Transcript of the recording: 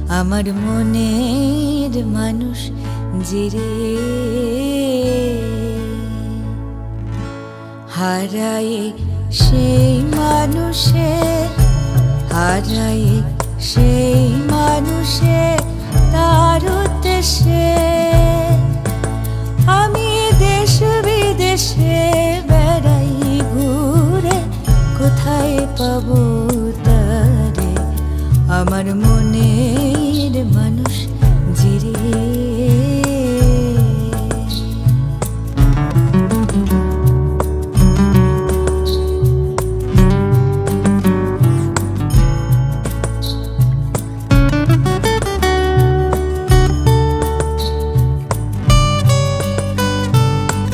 আমার মনের মানুষ জিরে হারায়ে সেই মানুষে, হারায়ে সেই মানুষে তার উদ্দেশ্যে আমি দেশ বিদেশে বেড়াই ঘুরে, কোথায় পাবো তারে আমার মনের মানুষ জিরে।